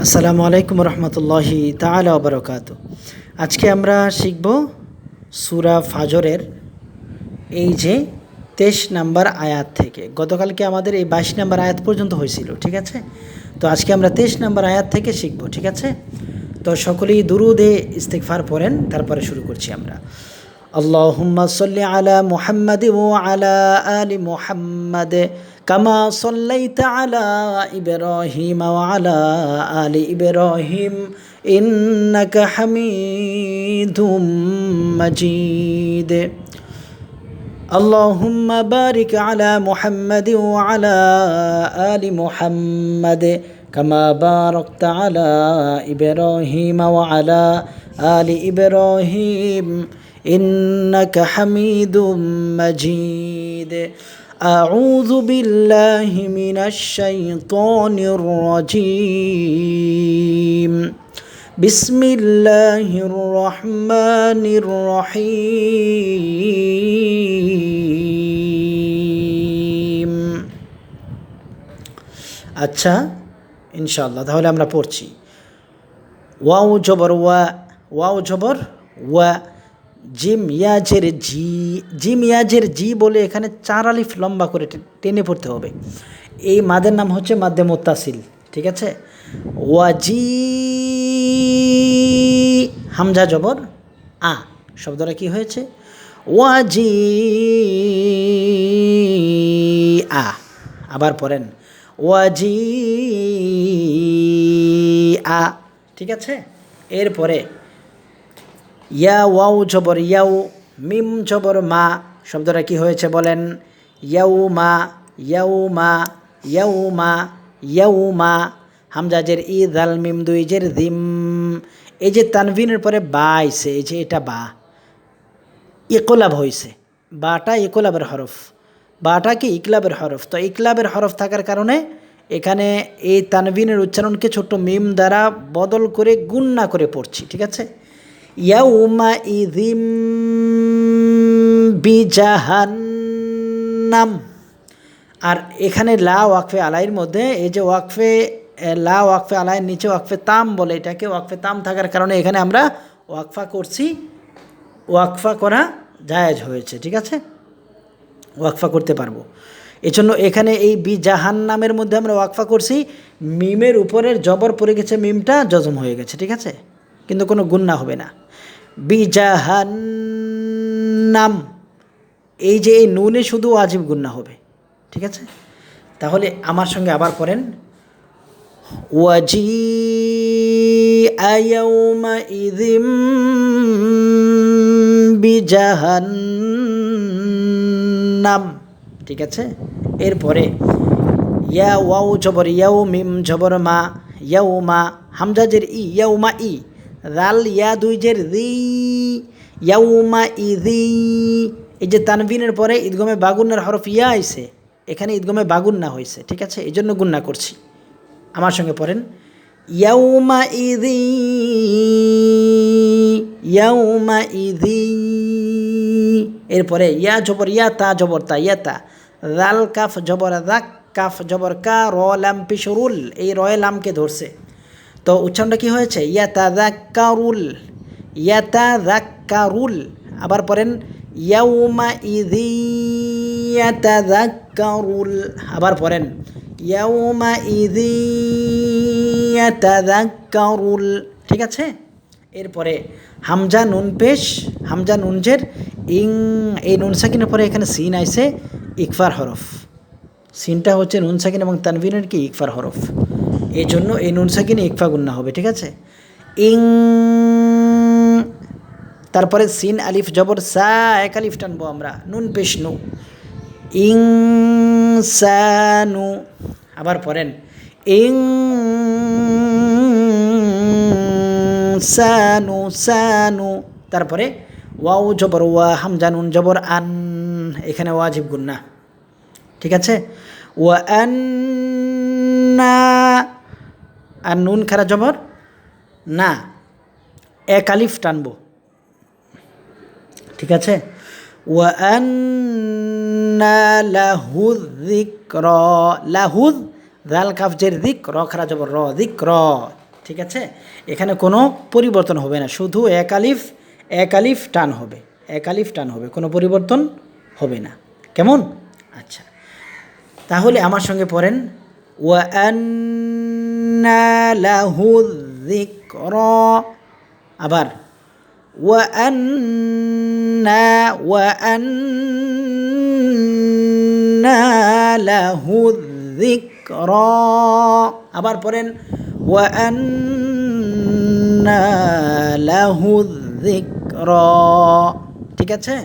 আসসালামু আলাইকুম রহমতুল্লাহি তাআলা ওয়া বারাকাতুহু। আজকে আমরা শিখব সূরা ফাজরের এই যে 23 নাম্বার আয়াত থেকে। গতকালকে আমাদের এই 22 নাম্বার আয়াত পর্যন্ত হয়েছিল, ঠিক আছে? তো আজকে আমরা 23 নাম্বার আয়াত থেকে শিখব, ঠিক আছে? তো সকলেই দুরুদে ইস্তিগফার পড়েন, তারপরে শুরু করছি আমরা। আল্লাহুম্মা সাল্লি আলা মুহাম্মাদ ওয়া আলা আলি মুহাম্মাদ কামা সাল্লাইতা আলা ইব্রাহিম ওয়া আলা আলি ইব্রাহিম ইন্নাকা হামিদুম মাজিদ। اللهم بارك على محمد وعلى آل محمد كما باركت على إبراهيم وعلى آل إبراهيم إنك حميد مجيد. أعوذ بالله من الشيطان الرجيم. بسم الله الرحمن الرحيم. আচ্ছা, ইনশাআল্লাহ তাহলে আমরা পড়ছি। ওয়াও জবর ওয়া, ওয়াও জবর ওয়া, জিম ইয়াজের জি, জিম ইয়াজের জি বলে এখানে 4 আলিফ লম্বা করে টেনে পড়তে হবে। এই মাদের নাম হচ্ছে মাদ্দে মুত্তাসিল, ঠিক আছে? ওয়াজি, হামজা জবর আ, শব্দটা কি হয়েছে? ওয়াজি আ। আবার পড়েন ওয়াজি আ, ঠিক আছে? এরপরে ইয়া, ওয়াও জবর ইয়াও, মিম জবর মা, শব্দটা কি হয়েছে বলেন? ইয়াউমা, ইয়াউমা, ইয়াউমা, ইয়াউমা। হামজা জের ই, দাল মিম দুই জের দিম। এই যে তানভিনের পরে বা আইছে, এই যে এটা বা, ইকলাব হয়েছে, বাটা ইকলাবের হরফ, বাটা কি ইকলাবের হরফ। তো ইকলাবের হরফ থাকার কারণে এখানে এই তানভিনের উচ্চারণকে ছোট্ট মিম দ্বারা বদল করে গুন্না করে পড়ছি, ঠিক আছে? ইয়াউমা ইযিম বিজাহান্নাম। আর এখানে লা ওয়াকফে আলাইয়ের মধ্যে এই যে ওয়াকফে লা ওয়াকফে আলাইয়ের নিচে ওয়াকফে তাম বলে, এটাকে ওয়াকফে তাম থাকার কারণে এখানে আমরা ওয়াকফা করছি, ওয়াকফা করা জায়েজ হয়েছে, ঠিক আছে? ওয়াকফা করতে পারবো। এজন্য এখানে এই বিজাহান্নামের মধ্যে আমরা ওয়াকফা করছি, মিমের উপরের জবর পড়ে গেছে, মিমটা জজম হয়ে গেছে, ঠিক আছে? কিন্তু কোনো গুন্না হবে না। বিজাহান্নাম, এই যে এই নুনে শুধু ওয়াজিব গুন্না হবে, ঠিক আছে? তাহলে আমার সঙ্গে আবার পড়েন। ওয়াজি আয়াউমা ইযিম বিজাহান্নাম, ঠিক আছে? এরপরে ইয়া, ওয়াও জবর ইয়াও, মিম জবর মা, ইয়াউমা, হামজা জের ই, ইয়াউমা ই, রাল ইয়া দুই জের রি, ইয়াউমা ইযি। এই যে তানভিনের পরে ঈদগমে বাগুন্নার হরফ ইয়া আইছে, এখানে ঈদগমে বাগুন্না হয়েছে, ঠিক আছে? এই জন্য গুন্না করছি। আমার সঙ্গে পড়েন ইয়াউমা ইযি, ইয়াউমা ইযি। এরপরে ইয়া জবর ইয়া, তা জবর তা, ইয়াতা, রাল কাফ জবর রাক, কাফ জবর কা, র লাম পিশরুল, এই রয়ে লামকে ধরছে, তো উচ্চারণটা কি হয়েছে? ইয়াতাযাক্কারুল, ইয়াতাযাক্কারুল। আবার পড়েন ইয়াউমা ইযি ইয়াতাযাক্কারুল। আবার পড়েন ইয়াউমা ইযি ইয়াতাযাক্কারুল, ঠিক আছে? এরপরে হামজা নুন পেশ, হামজা নুন জের ইং, এই নুন সাকিনের পরে এখানে সিন আইছে, ইকফার হরফ। সিনটা হচ্ছে নুন সাকিন এবং তানভিনের কি ইকফার হরফ, এই জন্য এই নুন সাকিনে ইকফা গুন্না হবে, ঠিক আছে? ইং, তারপরে সিন আলিফ জবর সা, এক আলিফ টানবো আমরা, নুন পেশ নু, ইং সানু। আবার পড়েন ইং সানু, সানু। তারপরে ওয়াও জবর ওয়া, হামজা নুন জবর আন, এখানে ওয়াজিব গুন্না, ঠিক আছে? ওয়া আন্না, আর নুন খারা জবর না, এক আলিফ টানবো, ঠিক আছে? ওয়া আন্না লাহু যিকরা, লাহু, জাল কাফ জের যিক, র খারা জবর র, যিকরা, ঠিক আছে, এখানে কোনো পরিবর্তন হবে না, শুধু এক আলিফ টান হবে, এক আলিফ টান হবে, কোনো পরিবর্তন হবে না। কেমন? আচ্ছা, তাহলে আমার সঙ্গে পড়েন, ওয়া আন্না লাহু যিকরা। আবার ওয়া আন্না লাহু যিকরা। আবার পড়েন ওয়া আন্না লাহু যিকরা। ঠিক আছে,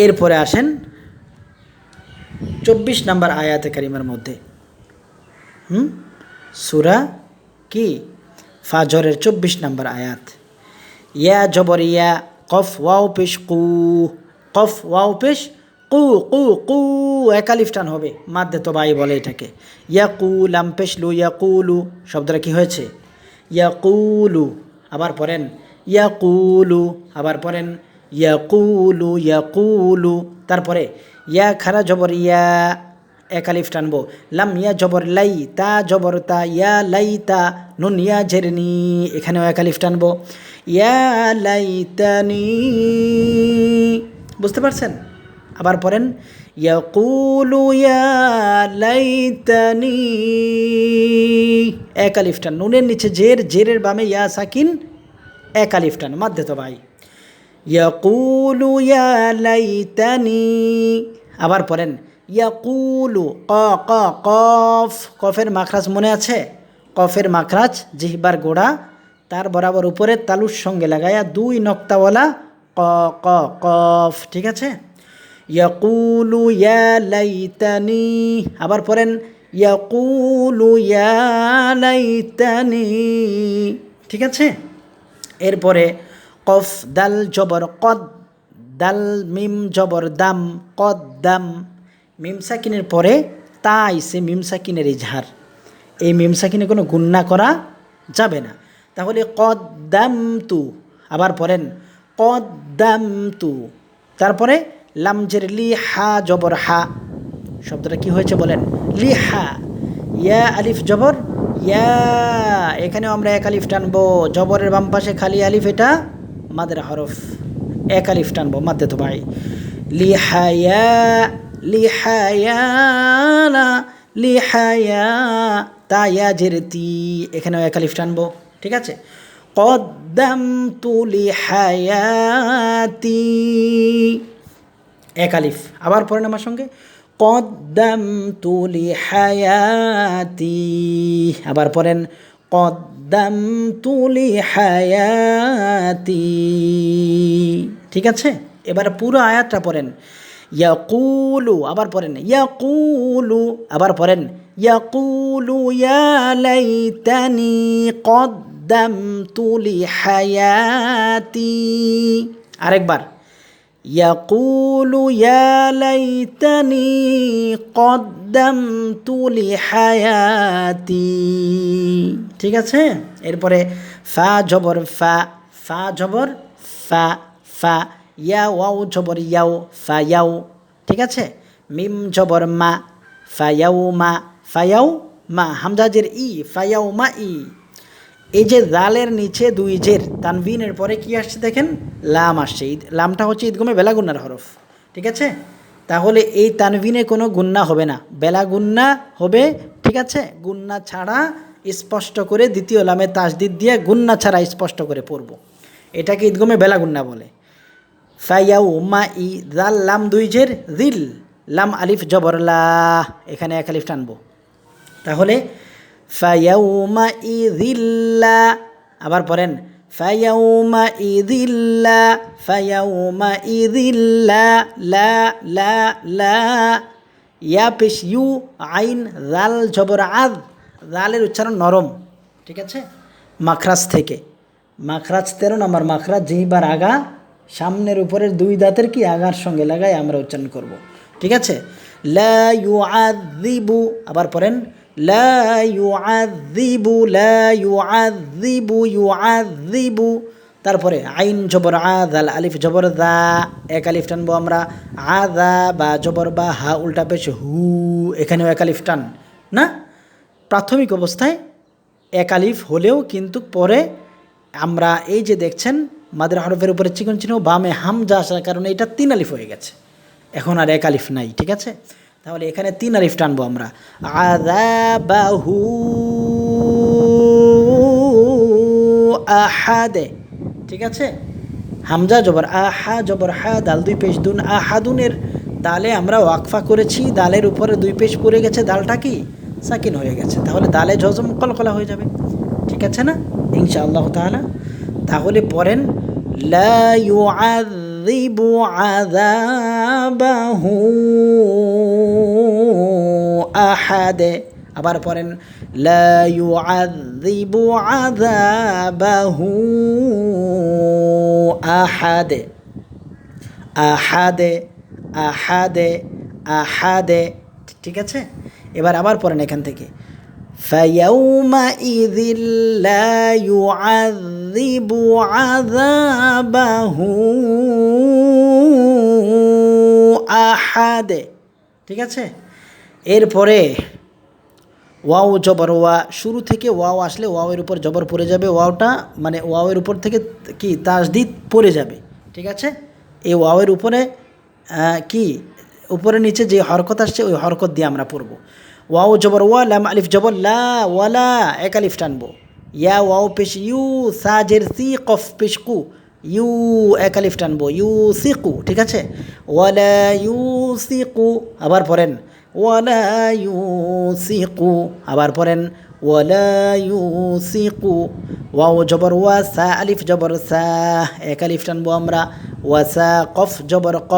এরপরে আসেন 24 নম্বর আয়াতে কারিমার মধ্যে, সূরা কি? ফাজরের 24 নম্বর আয়াত। ইয়া জবর ইয়া, কফ ওয়াও পেশ কু, কফ ওয়াও পেশ কু, কু কু, এক আলিফ টান হবে, মাদ্দে তবাই বলে এটাকে। ইয়া কু লাম পেশ লু, ইয়া কুলু, শব্দটা কি হয়েছে? ইয়া কুলু। আবার পড়েন ইয়া কুলু, আবার পড়েন ইয়া কুলু, ইয়া কুলু। তারপরে ইয়া খারা জবর ইয়া, এক আলিফ টানবো। লাম ইয়া জবর লাই, তা জবর তা, ইয়া লাই তা, নুন ইয়া জেরনি, এখানেও এক আলিফ টানবো। ইয়া লাইতানি, বুঝতে পারছেন? আবার পড়েন ইয়াকুলু ইয়া লাইতানি, এক আলিফ টান, নুনের নিচে জের, জেরের বামে ইয়া সাকিন, এক আলিফ টান, মাধ্যে তো ভাই। ইয়াকুলু ইয়া লাইতানি। আবার পড়েন ইয়াকুলু, ক ক কফ, কফের মাখরাজ মনে আছে? কফের মাখরাজ জিহ্বার গোড়া তার বরাবর উপরে তালুর সঙ্গে লাগায়া দুই নক্তাওয়ালা ক ক কফ। ঠিক আছে, ইয়াকুলু ইয়া লাইতানি। আবার পড়েন ইয়াকুলু ইয়া লাইতানি। ঠিক আছে, এরপরে কফ দাল জবর কদ, দাল মিম জবর দাম, কদ দাম। মিম সাকিনের পরে তা আইসে, মিম সাকিনের ইজহার, এই মিম সাকিনে কোনো গুন্না করা যাবে না। তাহলে কদ্দামতু। আবার পড়েন কদ্দামতু। তারপরে লামজের লি, হা জবর হা, শব্দটা কি হয়েছে বলেন? লিহা। ইয়া আলিফ জবর ইয়া, এখানেও আমরা এক আলিফ টানবো, জবরের বাম পাশে খালি আলিফ, এটা মাদের হরফ, এক আলিফ টানবো, মাদ্দে তো ভাই। লিহায়া, লিহায়ানা, লিহায়া, তা ইয়া জেরতি, এখানেও এক আলিফ টানবো। ঠিক আছে, কদ্দামতু লিহায়াতি, এক আলিফ। আবার পড়েন আমার সঙ্গে কদ্দামতু লিহায়াতি। আবার পড়েন কদ্দামতু লিহায়াতি। ঠিক আছে, এবার পুরো আয়াতটা পড়েন। ইয়াকুলু, আবার পড়েন ইয়াকুলু, আবার পড়েন ইয়াকুলু ইয়া লাইতানি কদ্দামতু লিহায়াতি। আরেকবার ইয়াকুলু ইয়া লাইতানি কদ্দামতু লিহায়াতি। ঠিক আছে, এরপরে ফা জবর ফা, ফা জবর ফা, ফা। ইয়া ওয়াও জবর ইয়াও, ফা ইয়াও। ঠিক আছে, মিম জবর মা, ফায়াও মা, ফায়াও মা। হামজাজের ই, ফায়াও মা ই। এই যে জালের নিচে দুই জের, তানভিনের পরে কি আসছে দেখেন? লাম আসছে। লামটা হচ্ছে ঈদগমে বেলা গুন্নার হরফ। ঠিক আছে, তাহলে এই তানভিনে কোনো গুন্না হবে না, বেলা গুন্না হবে। ঠিক আছে, গুন্না ছাড়া স্পষ্ট করে দ্বিতীয় লামে তাসদিদ দিয়ে গুন্না ছাড়া স্পষ্ট করে পড়ব, এটাকে ঈদগমে বেলা গুন্না বলে। ফায়াউ মা ই, জাল লাম দুই জের, জিল লাম আলিফ জবর লা, এখানে এক আলিফ টানবো। তাহলে ফায়াউমা ইযিল্লা। আবার পড়েন ফায়াউমা ইযিল্লা, ফায়াউমা ইযিল্লা, লা লা লা। ইয়া পেশ ইউ, আইন জাল জবর আদ, জালের উচ্চারণ নরম। ঠিক আছে, মাখরাজ থেকে, মাখরাজ 13 নম্বর মাখরাজ, যেইবার আগা সামনের উপরের দুই দাঁতের কি আগার সঙ্গে লাগাই আমরা উচ্চারণ করব। ঠিক আছে, লা ইউআযিবু। আবার পড়েন লা ইউআযিবু, লা ইউআযিবু, ইউআযিবু। তারপরে আইন জবর আ, দাল আলিফ জবর দা, এক আলিফ টানবো আমরা। আদা বা জবর বা, হা উল্টা পেশ হু, এখানেও এক আলিফ টান না। প্রাথমিক অবস্থায় এক আলিফ হলেও কিন্তু পরে আমরা এই যে দেখছেন মাদের হরফের উপরে চিকন চিহ্ন, বামে হামজা আসার কারণে এটা 3 আলিফ হয়ে গেছে, এখন আর এক আলিফ নাই। ঠিক আছে, তাহলে এখানে 3 আলিফ টানবো আমরা। আযাবাহু আহাদে, ঠিক আছে, হামজা জবর আহা জবর হা, দাল 2 পেশ দুন, আহাদুনের দালে আমরা ওয়াকফা করেছি, দালের উপরে 2 পেশ পড়ে গেছে, দালটা কি সাকিন হয়ে গেছে, তাহলে দালে জজম কলকলা হয়ে যাবে। ঠিক আছে না ইনশাআল্লাহ তাআলা। তাহলে পড়েন লা ইউআযিবু আযাবাহু আহাদে, আবার পড়েন লা ইউআযিবু আযাবাহু আহাদে, আহাদে আহাদে আহাদে। ঠিক আছে, এবার আবার পড়েন এখান থেকে ফায়াউমাইযিল লা ইউআযিবু আযাবাহু আহাদে। ঠিক আছে, এরপরে ওয়াও জবর ওয়া, শুরু থেকে ওয়াও আসলে ওয়াওয়ের উপর জবর পড়ে যাবে, ওয়াওটা মানে ওয়াওয়ের উপর থেকে কি তাসদিদ পড়ে যাবে। ঠিক আছে, এই ওয়াওয়ের উপরে কি উপরে নিচে যে হরকত আসছে ওই হরকত দিয়ে আমরা পড়ব। ওয়াও জবর ওয়া, লাম আলিফ জবর লা, ওয়ালা এক আলিফ টানবো, ইয়া ওয়াও পেশ ইউ, সাজের সি, কফ পেশ কু, ইউ এক আলিফ টানবো, ইউ সিকু। ঠিক আছে, ওয়ালা ইউ সিকু, আবার পড়েন ওয়ালা ইউসিকু, আবার পড়েন ওয়ালা ইউসিকু। ওয়াও জবর ওয়া, সা আলিফ জবর সা, এক আলিফ টানবো আমরা, ওয়াসা কফ জবর ক,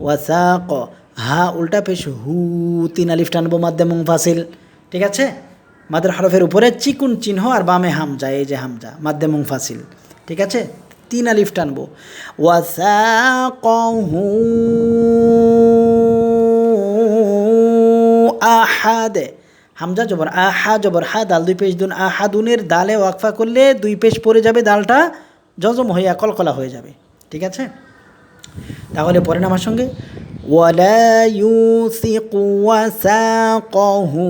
ওয়াসা ক, হা উল্টা পেশ হু, 3 আলিফ টানবো মাদ্দে মুনফাসিল। ঠিক আছে, মাদের হরফের উপরে চিকুন চিহ্ন আর বামে হামজা, এই যে হামজা মাদ্দে মুনফাসিল। ঠিক আছে, 3 আলিফ টানবো, ওয়াসা কহু আহাদে, হামজা জবর আহা জবর হা, দাল 2 পেশ দুন, আহাদুনের দালে ওয়াকফা করলে 2 পেশ পড়ে যাবে, দালটা জজম হইয়া কলকলা হয়ে যাবে। ঠিক আছে, তাহলে পড়েন আমার সঙ্গে ওয়ালা ইউসিকু ওয়াসাকাহু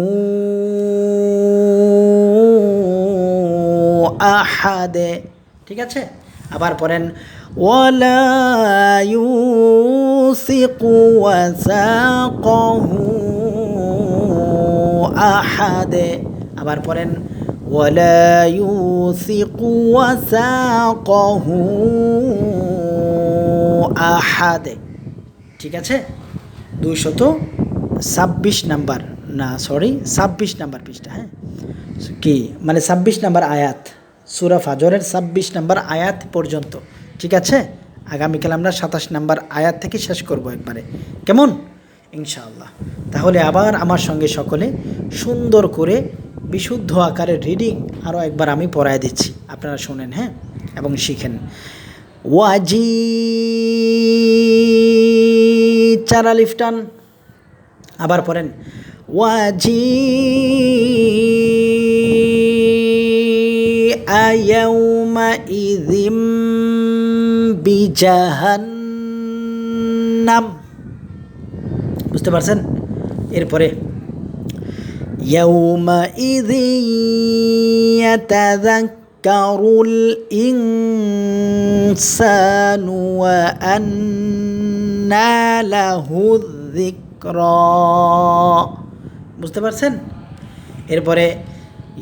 আহাদে। ঠিক আছে, আবার পড়েন ওয়ালা ইউসিকু ওয়াসাকাহু আহাদে, আবার পড়েন ওয়ালা ইউসিকু ওয়াসাকাহু আহাদে। ঠিক আছে, 226 নাম্বার না সরি 26 নাম্বার পৃষ্ঠা, হ্যাঁ কি মানে 26 নাম্বার আয়াত, সূরা ফাজরের 26 নাম্বার আয়াত পর্যন্ত। ঠিক আছে, আগামীকাল আমরা 27 নাম্বার আয়াত থেকে শেষ করব একবারে, কেমন ইনশাআল্লাহ। তাহলে আবার আমার সঙ্গে সকলে সুন্দর করে বিশুদ্ধ আকারে রিডিং আরও একবার আমি পড়ায় দিচ্ছি, আপনারা শোনেন হ্যাঁ এবং শিখেন। ওয়াজি 4 আলিফ টান, আবার পড়েন ওয়াজি আয়াউমা ইযিম বিজাহান্নাম, বুঝতে পারছেন? এরপরে ইয়াউমা ইযি ইয়াতাযাক্কারুল ইনসানু ওয়া আন্না লাহুয যিকরা, বুঝতে পারছেন? এরপরে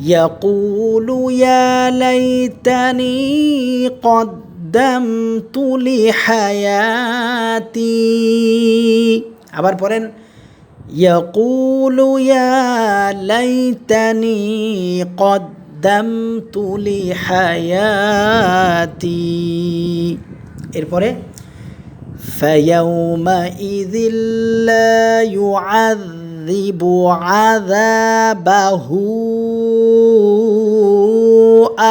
ইয়াকুলু ইয়া লাইতানি কদ্দামতু লিহায়াতি, আবার পড়েন ইয়াকুলু ইয়া লাইতানি কদ্দামতু লিহায়াতি। এরপরে ফায়াউমাইযিল লা ইউআযিবু আযাবাহু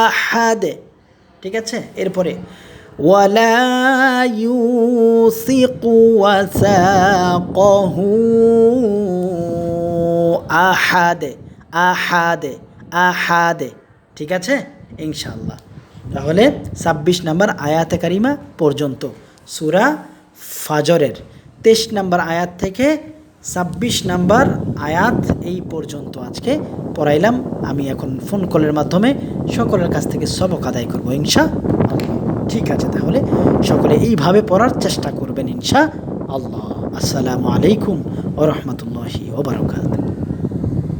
আহাদ। ঠিক আছে, এরপরে ওয়ালা ইউসিকু ওয়াসাকাহু আহাদে আহাদে আহাদে। ঠিক আছে ইনশাআল্লাহ। তাহলে 26 নম্বর আয়াতে কারিমা পর্যন্ত সূরা ফাজরের 23 নম্বর আয়াত থেকে 26 নাম্বার আয়াত এই পর্যন্ত আজকে পড়াইলাম। আমি এখন ফোন কলের মাধ্যমে সকলের কাছ থেকে সবক আদায় করবো ইনশাআল্লাহ। ঠিক আছে, তাহলে সকলে এইভাবে পড়ার চেষ্টা করবেন ইনশাআল্লাহ। আসসালামু আলাইকুম ওয়া রাহমাতুল্লাহি ওয়া বারাকাতুহু।